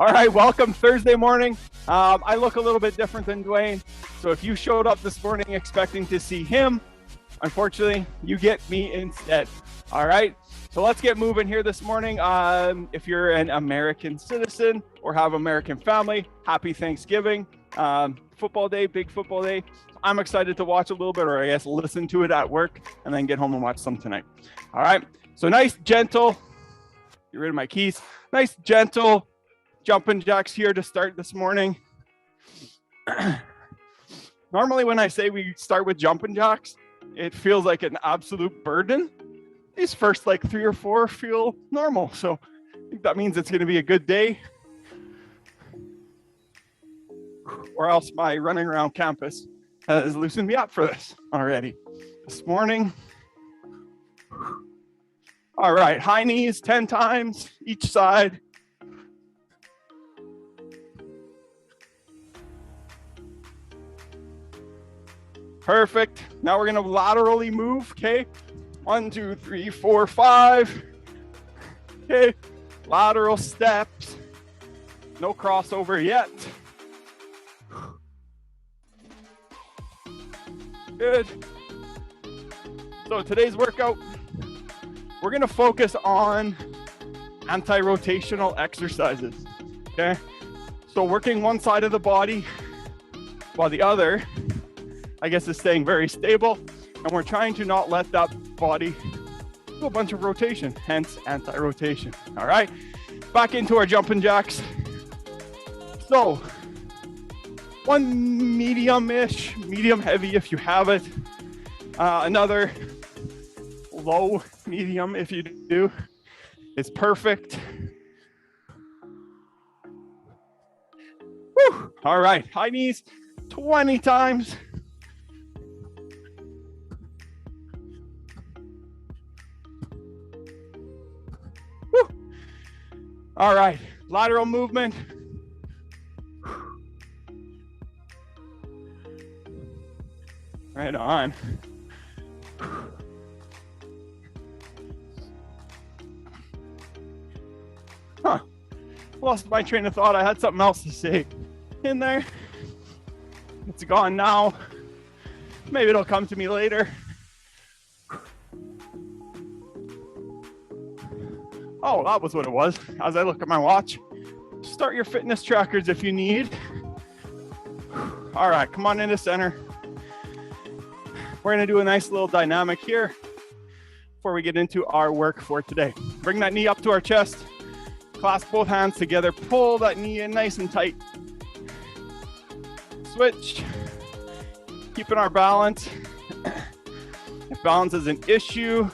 All right, welcome Thursday morning. I look a little bit different than Dwayne. So if you showed up this morning expecting to see him, unfortunately, you get me instead. All right, so let's get moving here this morning. If you're an American citizen or have American family, happy Thanksgiving. Football day, big football day. I'm excited to watch a little bit, or I guess listen to it at work, and then get home and watch some tonight. All right, so nice, gentle, get rid of my keys. Nice, gentle jumping jacks here to start this morning. Normally when I say we start with jumping jacks, it feels like an absolute burden. These first like 3 or 4 feel normal. So I think that means it's going to be a good day. Or else my running around campus has loosened me up for this already. This morning. All right, high knees 10 times each side. Perfect. Now we're going to laterally move, okay? 1, 2, 3, 4, 5. Okay, lateral steps. No crossover yet. Good. So today's workout, we're going to focus on anti-rotational exercises, okay? So working one side of the body while the other, I guess, is staying very stable, and we're trying to not let that body do a bunch of rotation, hence anti-rotation. All right, back into our jumping jacks. So one medium-ish, medium heavy if you have it, another low medium if you do, is perfect. Whew. All right, high knees 20 times. All right, lateral movement. Right on. Huh, lost my train of thought. I had something else to say in there. It's gone now. Maybe it'll come to me later. Oh, that was what it was. As I look at my watch, start your fitness trackers if you need. All right, come on into center. We're gonna do a nice little dynamic here before we get into our work for today. Bring that knee up to our chest, clasp both hands together, pull that knee in nice and tight. Switch, keeping our balance. If balance is an issue,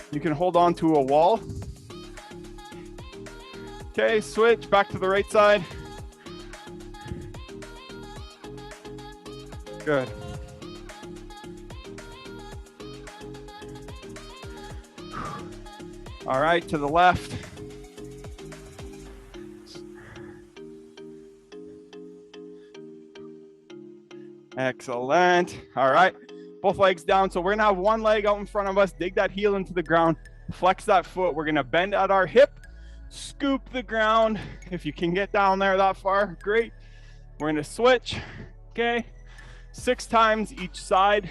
you can hold on to a wall. Okay, switch back to the right side. Good. All right, to the left. Excellent. All right. Both legs down. So we're gonna have one leg out in front of us, dig that heel into the ground, flex that foot. We're gonna bend at our hip, scoop the ground. If you can get down there that far, great. We're gonna switch, okay? 6 times each side.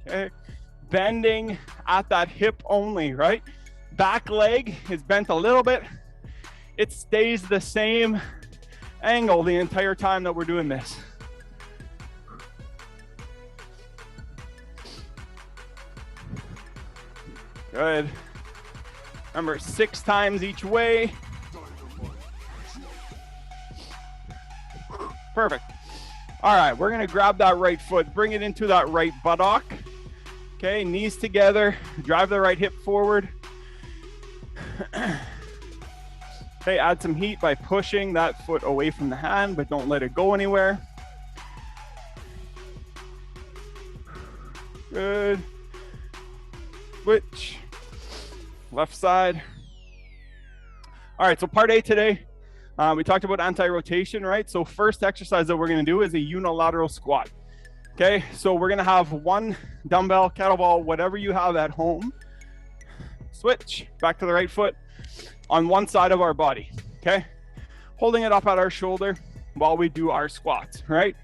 Okay, bending at that hip only, right? Back leg is bent a little bit. It stays the same angle the entire time that we're doing this. Good. Remember, 6 times each way. Perfect. All right, we're gonna grab that right foot, bring it into that right buttock. Okay, knees together, drive the right hip forward. Okay, add some heat by pushing that foot away from the hand, but don't let it go anywhere. Good. Switch. Left side. All right, so part A today, we talked about anti-rotation, right? So first exercise that we're gonna do is a unilateral squat. Okay, so we're gonna have one dumbbell, kettlebell, whatever you have at home. switch, back to the right foot on one side of our body, okay? Holding it up at our shoulder while we do our squats, right?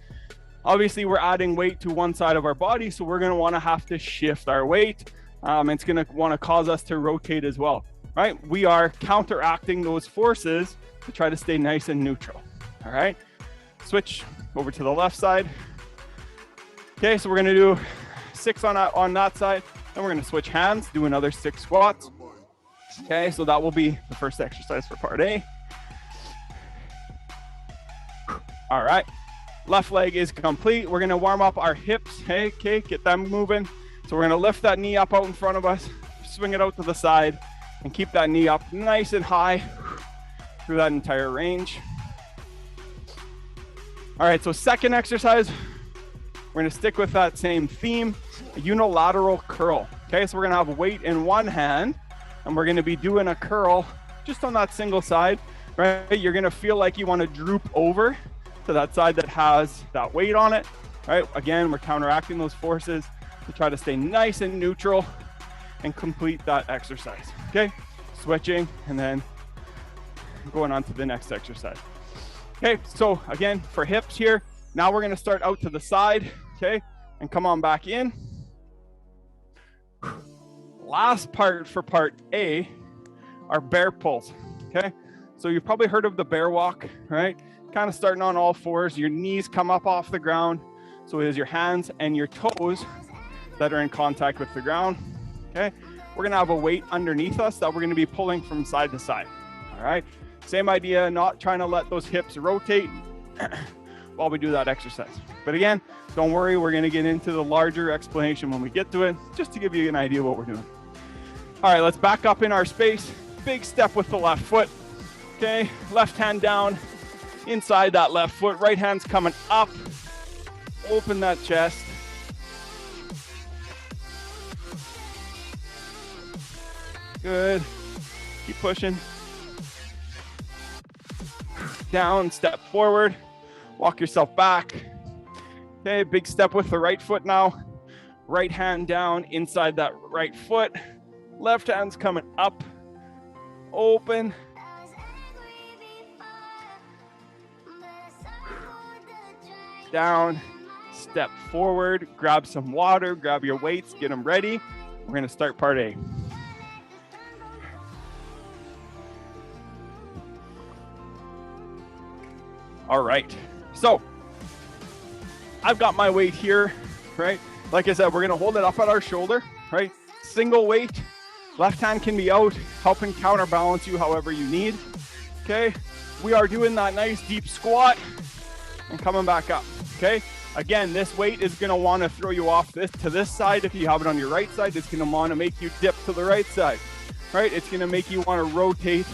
Obviously, we're adding weight to one side of our body, so we're gonna have to shift our weight. It's gonna wanna cause us to rotate as well, right? We are counteracting those forces to try to stay nice and neutral, all right? Switch over to the left side. Okay, so we're gonna do 6 on that side, then we're gonna switch hands, do another 6 squats. Okay, so that will be the first exercise for part A. All right, left leg is complete. We're gonna warm up our hips, hey, okay, get them moving. So we're gonna lift that knee up out in front of us, swing it out to the side, and keep that knee up nice and high through that entire range. All right, so second exercise, we're gonna stick with that same theme, a unilateral curl. Okay, so we're gonna have weight in one hand, and we're gonna be doing a curl just on that single side, right? You're gonna feel like you wanna droop over to that side that has that weight on it, right? Again, we're counteracting those forces to try to stay nice and neutral and complete that exercise, okay? Switching and then going on to the next exercise. Okay, so again, for hips here, now we're gonna start out to the side, okay? And come on back in. Last part for part A are bear pulls, okay? So you've probably heard of the bear walk, right? Kind of starting on all fours, your knees come up off the ground. So it is your hands and your toes that are in contact with the ground, okay? We're gonna have a weight underneath us that we're gonna be pulling from side to side, all right? Same idea, not trying to let those hips rotate while we do that exercise. But again, don't worry, we're gonna get into the larger explanation when we get to it, just to give you an idea of what we're doing. All right, let's back up in our space. Big step with the left foot, okay? Left hand down, inside that left foot, right hand's coming up. Open that chest. Good, keep pushing. Down, step forward, walk yourself back. Okay, big step with the right foot now. Right hand down inside that right foot. Left hand's coming up, open. Down, step forward, grab some water, grab your weights, get them ready. We're gonna start part A. All right, so I've got my weight here, right? Like I said, we're gonna hold it up at our shoulder, right? Single weight, left hand can be out, helping counterbalance you however you need, okay? We are doing that nice deep squat and coming back up, okay? Again, this weight is gonna wanna throw you off to this side. If you have it on your right side, it's gonna wanna make you dip to the right side, right? It's gonna make you wanna rotate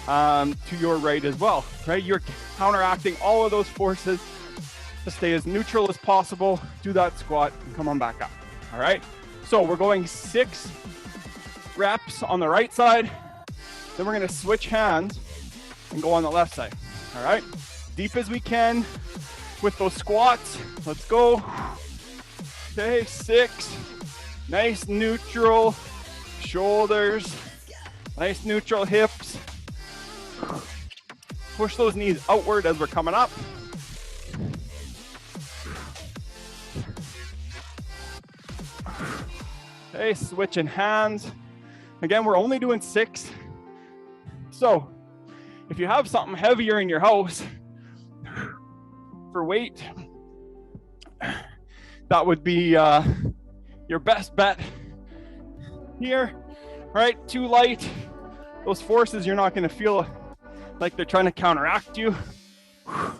to your right as well, right? You're counteracting all of those forces to stay as neutral as possible. Do that squat and come on back up, all right? So we're going 6 reps on the right side. Then we're gonna switch hands and go on the left side, all right? Deep as we can with those squats. Let's go. Okay, 6. Nice neutral shoulders. Nice neutral hips. Push those knees outward as we're coming up. Okay, switching hands. Again, we're only doing 6. So if you have something heavier in your house for weight, that would be your best bet here, right? Too light, those forces, you're not gonna feel like they're trying to counteract you. So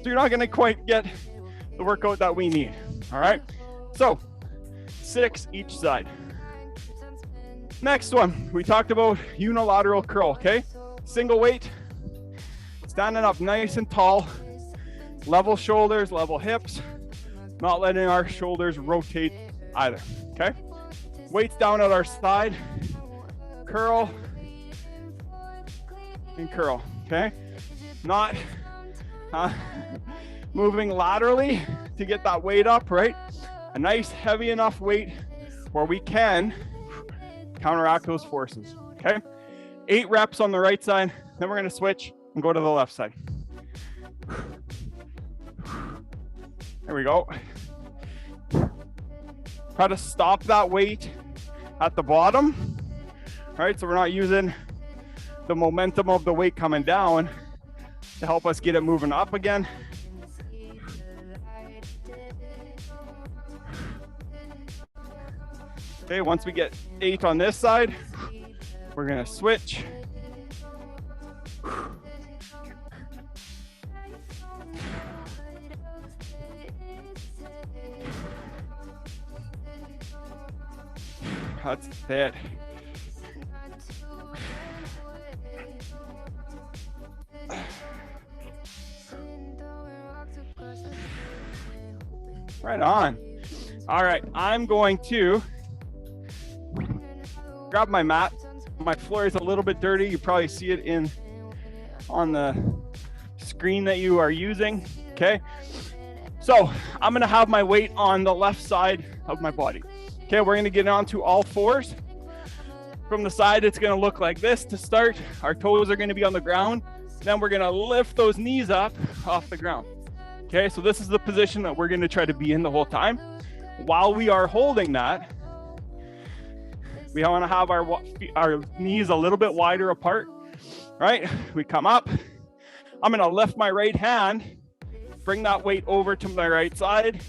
you're not gonna quite get the workout that we need, all right? So 6 each side. Next one, we talked about unilateral curl, okay? Single weight, standing up nice and tall, level shoulders, level hips, not letting our shoulders rotate either, okay? Weights down at our side, curl and curl, okay? Not moving laterally to get that weight up, right? A nice heavy enough weight where we can counteract those forces, okay? 8 reps on the right side, then we're gonna switch and go to the left side. There we go. Try to stop that weight at the bottom, all right? So we're not using the momentum of the weight coming down to help us get it moving up again. Okay, once we get 8 on this side, we're gonna switch. That's it. Right on. All right, I'm going to grab my mat. My floor is a little bit dirty. You probably see it on the screen that you are using, okay? So I'm gonna have my weight on the left side of my body. Okay, we're gonna get onto all fours. From the side, it's gonna look like this to start. Our toes are gonna be on the ground. Then we're gonna lift those knees up off the ground. Okay, so this is the position that we're gonna try to be in the whole time. While we are holding that, we wanna have our knees a little bit wider apart, right? We come up. I'm gonna lift my right hand, bring that weight over to my right side.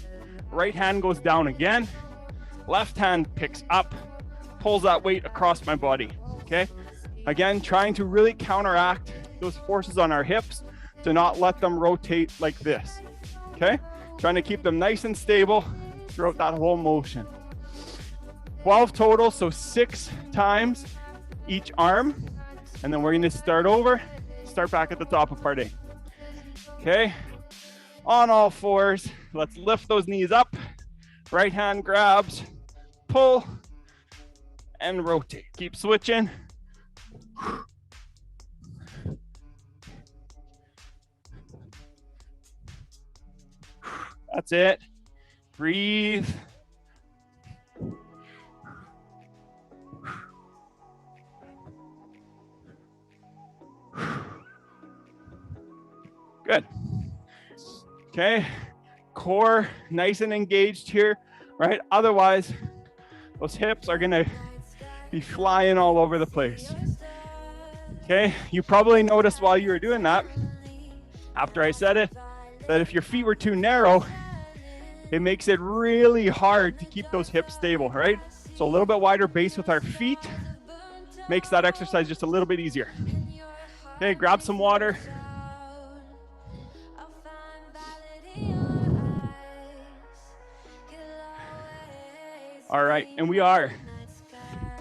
Right hand goes down again. Left hand picks up, pulls that weight across my body, okay? Again, trying to really counteract those forces on our hips to not let them rotate like this, okay? Trying to keep them nice and stable throughout that whole motion. 12 total, so 6 times each arm. And then we're gonna start over, start back at the top of part A. Okay, on all fours, let's lift those knees up. Right hand grabs, pull, and rotate. Keep switching. That's it. Breathe. Good. Okay, core nice and engaged here, right? Otherwise, those hips are gonna be flying all over the place. Okay, you probably noticed while you were doing that, after I said it, that if your feet were too narrow, it makes it really hard to keep those hips stable, right? So a little bit wider base with our feet makes that exercise just a little bit easier. Okay, grab some water. All right, and we are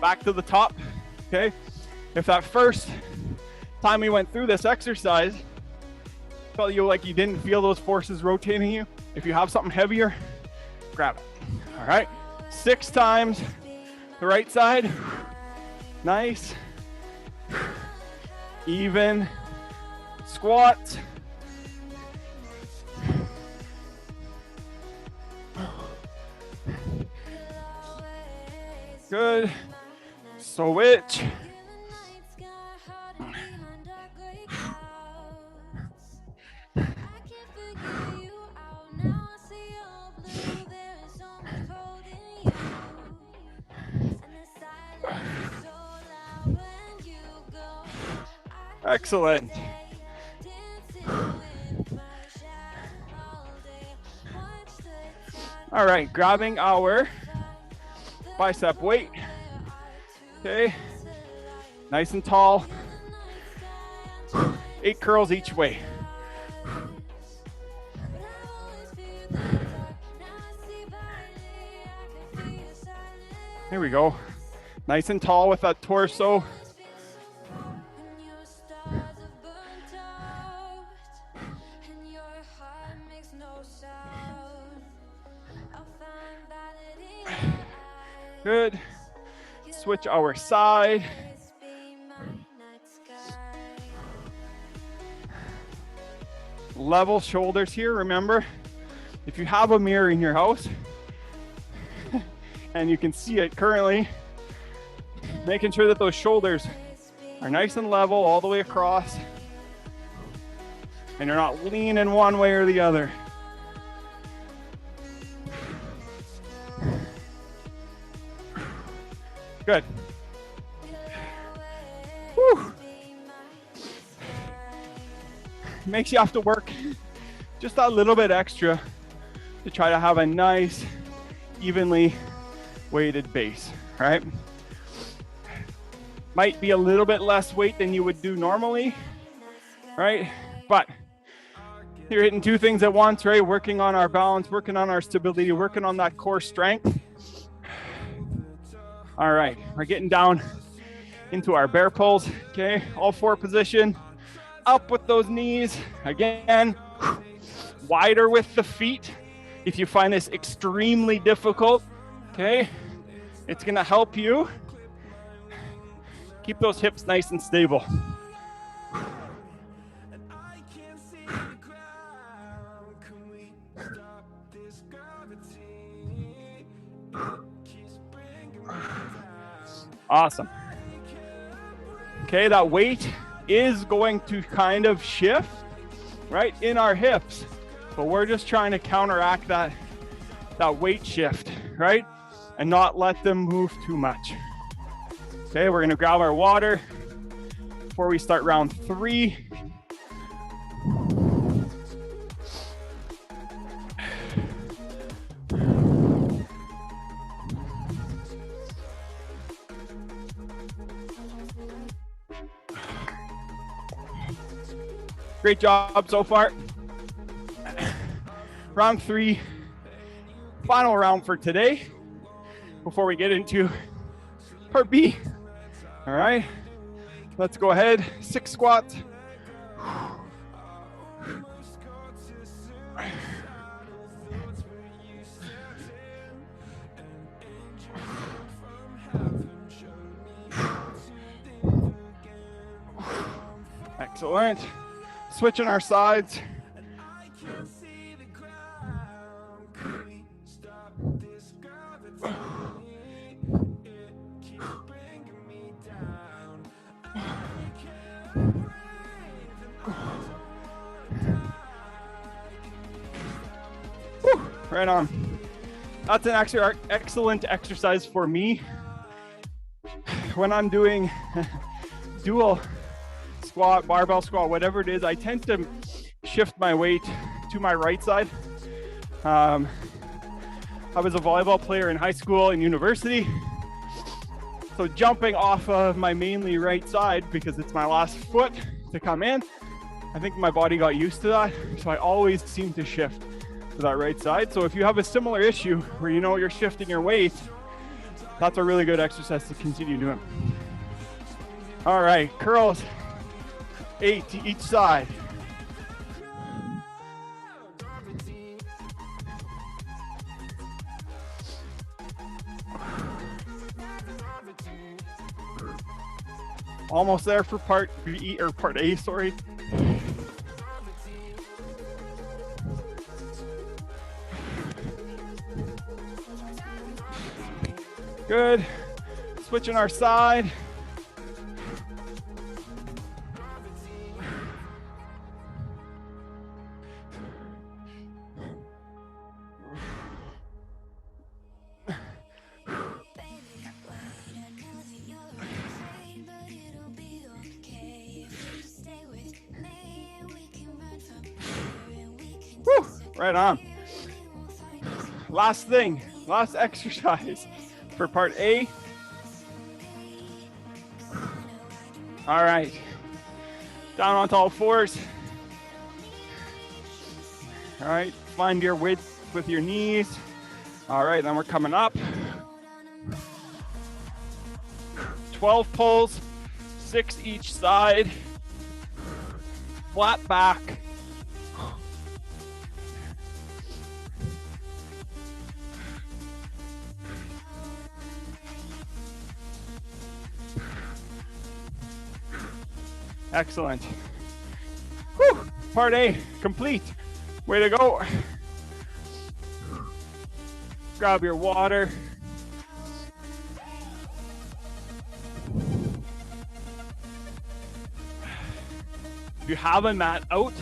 back to the top, okay? If that first time we went through this exercise felt like you didn't feel those forces rotating you, if you have something heavier, grab it. All right, 6 times the right side. Nice. Even squats. Good. Switch. Excellent. All right, grabbing our bicep weight. Okay, nice and tall. 8 curls each way. Here we go. Nice and tall with that torso. Good. Switch our side. Level shoulders here. Remember, if you have a mirror in your house and you can see it currently, Making sure that those shoulders are nice and level all the way across. And you're not leaning one way or the other. Good. Whew. Makes you have to work just a little bit extra to try to have a nice, evenly weighted base, right? Might be a little bit less weight than you would do normally, right? But you're hitting two things at once, right? Working on our balance, working on our stability, working on that core strength. All right, we're getting down into our bear pulls, okay? All four position, up with those knees. Again, wider with the feet. If you find this extremely difficult, okay, it's gonna help you keep those hips nice and stable. Awesome. Okay, that weight is going to kind of shift, right, in our hips, but we're just trying to counteract that weight shift, right, and not let them move too much. Okay, we're gonna grab our water before we start round 3. Great job so far. Round 3, final round for today before we get into part B. All right, let's go ahead. 6 squats. Excellent. Switching our sides. Whew, right on. That's an excellent exercise for me when I'm doing dual squat, barbell squat, whatever it is. I tend to shift my weight to my right side. I was a volleyball player in high school and university, so jumping off of my mainly right side because it's my last foot to come in, I think my body got used to that, so I always seem to shift to that right side. So if you have a similar issue where you know you're shifting your weight, that's a really good exercise to continue doing. All right, curls. 8 to each side. Almost there for part B or part A, sorry. Good. Switching our side. Woo, right on. Last thing, last exercise for part A. All right, down onto all fours. All right, find your width with your knees. All right, then we're coming up. 12 pulls, 6 each side. Flat back. Excellent. Whew. Part A complete. Way to go. Grab your water. you have a mat out,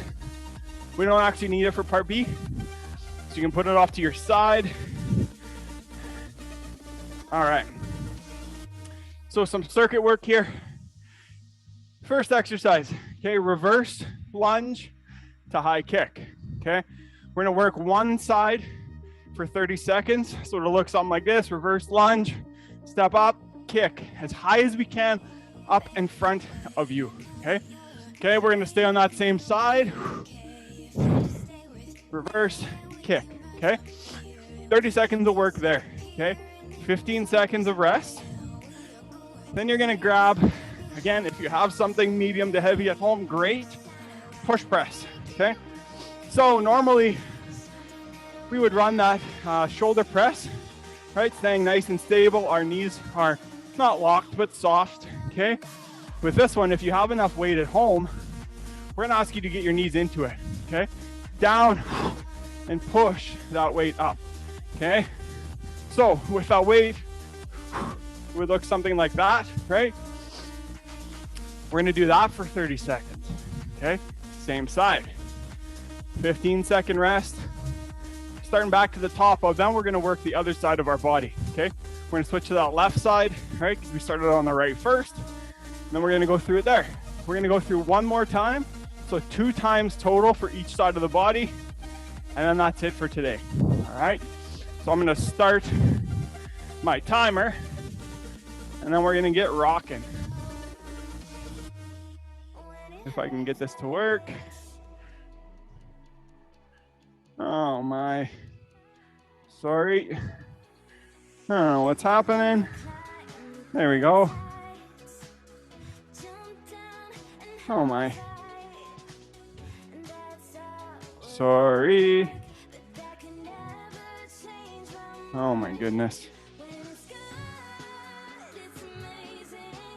we don't actually need it for part B. So you can put it off to your side. All right. So some circuit work here. First exercise, okay, reverse lunge to high kick, okay? We're gonna work one side for 30 seconds. So it'll look something like this: reverse lunge, step up, kick as high as we can up in front of you, okay? Okay, we're gonna stay on that same side. Reverse, kick, okay? 30 seconds of work there, okay? 15 seconds of rest. Then you're gonna grab, again, if you have something medium to heavy at home, great, push press, okay? So normally we would run that shoulder press, right? Staying nice and stable. Our knees are not locked, but soft, okay? With this one, if you have enough weight at home, we're gonna ask you to get your knees into it, okay? Down and push that weight up, okay? So with that weight, it would look something like that, right? We're gonna do that for 30 seconds, okay? Same side. 15-second rest. Starting back to the top of, then we're gonna work the other side of our body, okay? We're gonna switch to that left side, right? Because we started on the right first. And then we're gonna go through it there. We're gonna go through one more time. So 2 times total for each side of the body. And then that's it for today, all right? So I'm gonna start my timer and then we're gonna get rocking. If I can get this to work. Oh my, sorry. I don't know what's happening. There we go. Oh my. Sorry. Oh my goodness.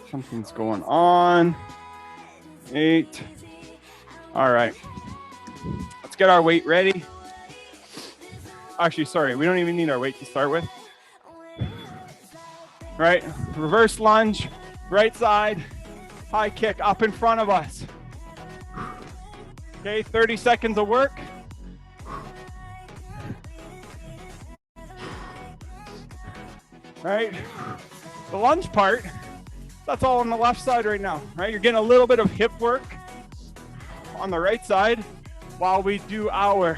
Something's going on. 8. All right. Let's get our weight ready. Actually, sorry, we don't even need our weight to start with. Right, reverse lunge, right side, high kick up in front of us. Okay, 30 seconds of work. Right, the lunge part, that's all on the left side right now, right? You're getting a little bit of hip work on the right side while we do our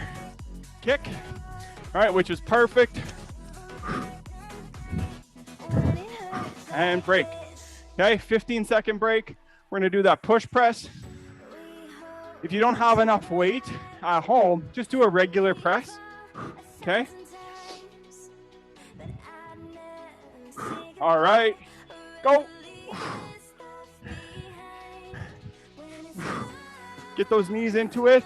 kick, all right, which is perfect. And break. Okay, 15-second break. We're gonna do that push press. If you don't have enough weight at home, just do a regular press, okay? All right, go. Get those knees into it.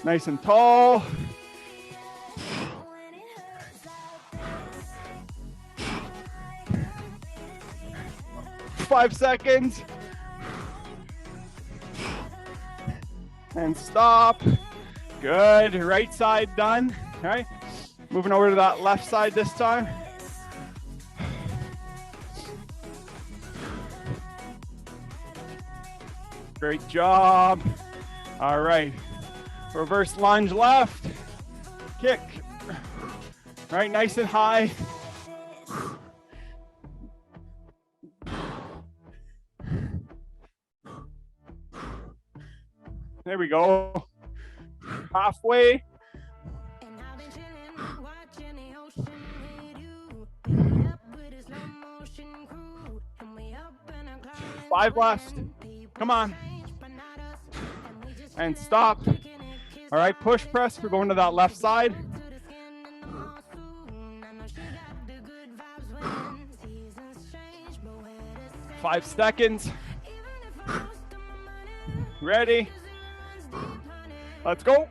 Nice and tall. Five seconds. And stop. Good. Right side done. Okay. Moving over to that left side this time. Great job. All right. Reverse lunge left. Kick. Right, nice and high. There we go. Halfway. Five left. Come on. And stop. All right, push press. We're going to that left side. Five seconds. Ready? Let's go.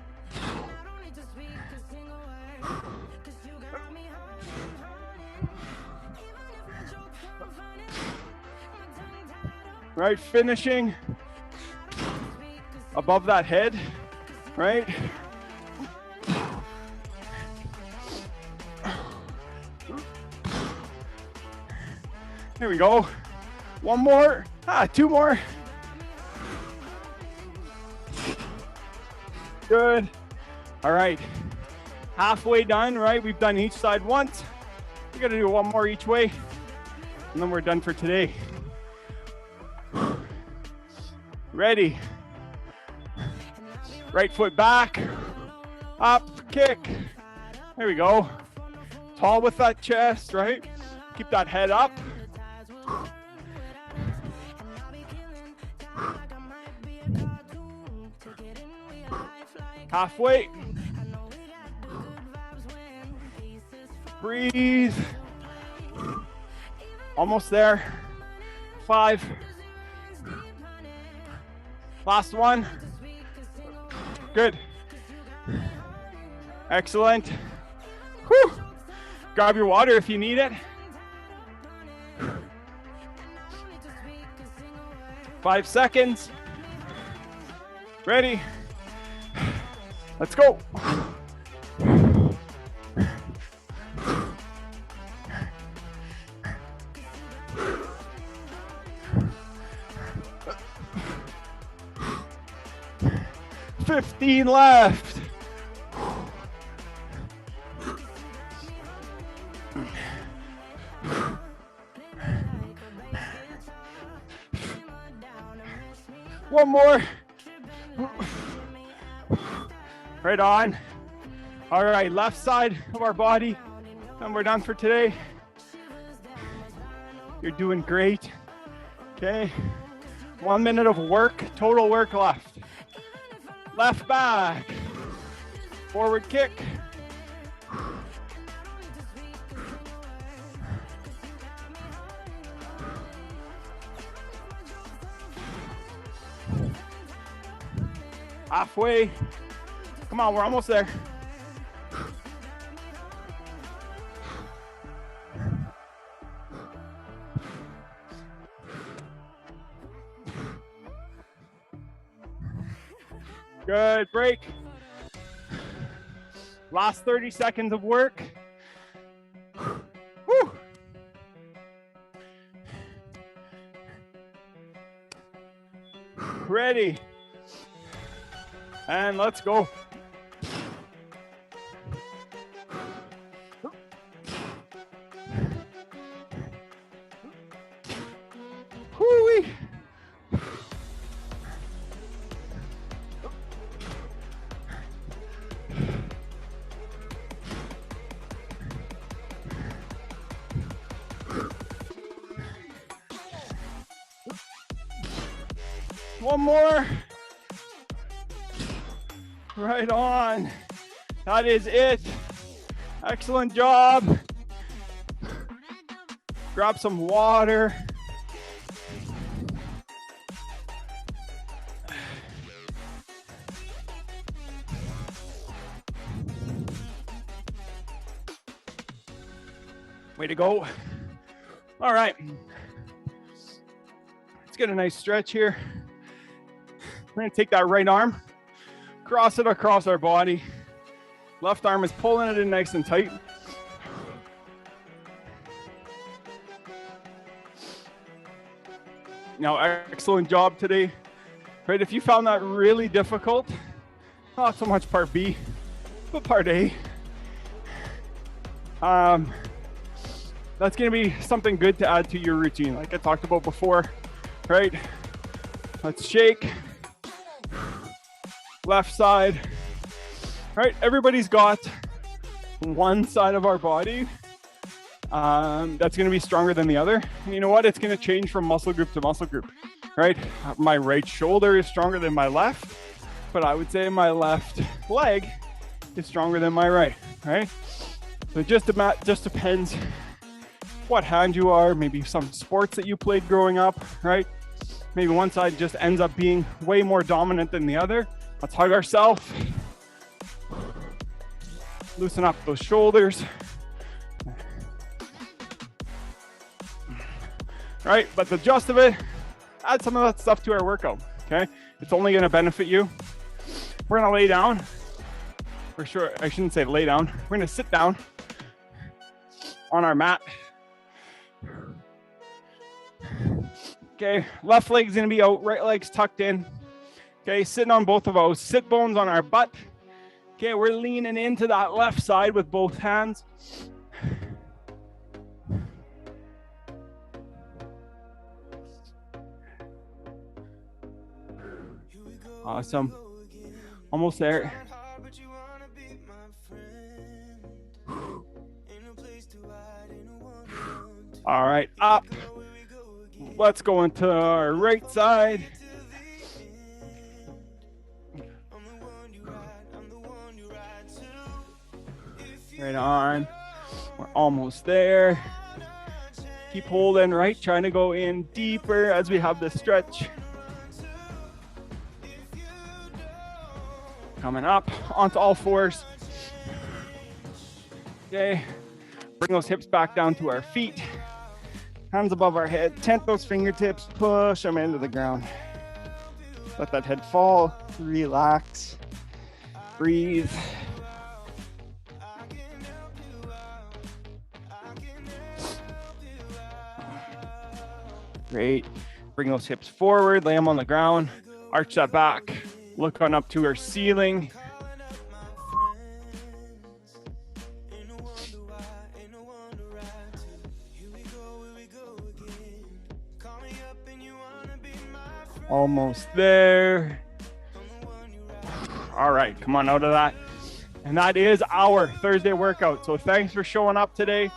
Right, finishing above that head, right? Here we go. One more. Two more. Good. All right. Halfway done, right? We've done each side once. We got to do one more each way, and then we're done for today. Ready. Right foot back, up, kick. There we go. Tall with that chest, right? Keep that head up. Halfway. Breathe. Almost there. 5. Last one. Good. Excellent. Whew. Grab your water if you need it. 5 seconds. Ready. Let's go. $15 left. One more. Right on. All right, left side of our body, and we're done for today. You're doing great. Okay. 1 minute of work, total work left. Left back, forward kick. Halfway. Come on, we're almost there. Good, break. Last 30 seconds of work. Woo. Ready. And let's go. Whoo-wee. One more. Right on. That is it. Excellent job. Grab some water. Way to go. All right. Let's get a nice stretch here. We're going to take that right arm, cross it across our body. Left arm is pulling it in nice and tight. Now, excellent job today. Right, if you found that really difficult, not so much part B, but part A. That's going to be something good to add to your routine, like I talked about before, right? Let's shake. Left side. Right, everybody's got one side of our body that's going to be stronger than the other. And you know what? It's going to change from muscle group to muscle group, right? My right shoulder is stronger than my left, but I would say my left leg is stronger than my right, right? So it just depends what hand you are, maybe some sports that you played growing up, right? Maybe one side just ends up being way more dominant than the other. Let's hug ourselves. Loosen up those shoulders. Right, but the gist of it, add some of that stuff to our workout, okay? It's only gonna benefit you. We're gonna lay down. For sure, I shouldn't say lay down. We're gonna sit down on our mat. Okay, left leg's gonna be out, right leg's tucked in. Okay, sitting on both of those sit bones on our butt. Okay, we're leaning into that left side with both hands. Awesome. Almost there. All right, up. Let's go into our right side. Right on. We're almost there. Keep holding, right? Trying to go in deeper as we have the stretch. Coming up onto all fours. Okay. Bring those hips back down to our feet. Hands above our head. Tent those fingertips. Push them into the ground. Let that head fall. Relax. Breathe. Great. Bring those hips forward. Lay them on the ground. Arch that back. Look on up to our ceiling. Almost there. All right, come on out of that. And that is our Thursday workout. So thanks for showing up today.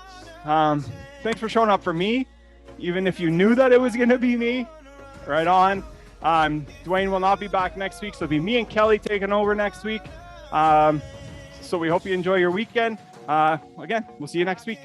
Thanks for showing up for me, even if you knew that it was going to be me. Right on. Dwayne will not be back next week, so it'll be me and Kelly taking over next week. So we hope you enjoy your weekend. Again, we'll see you next week.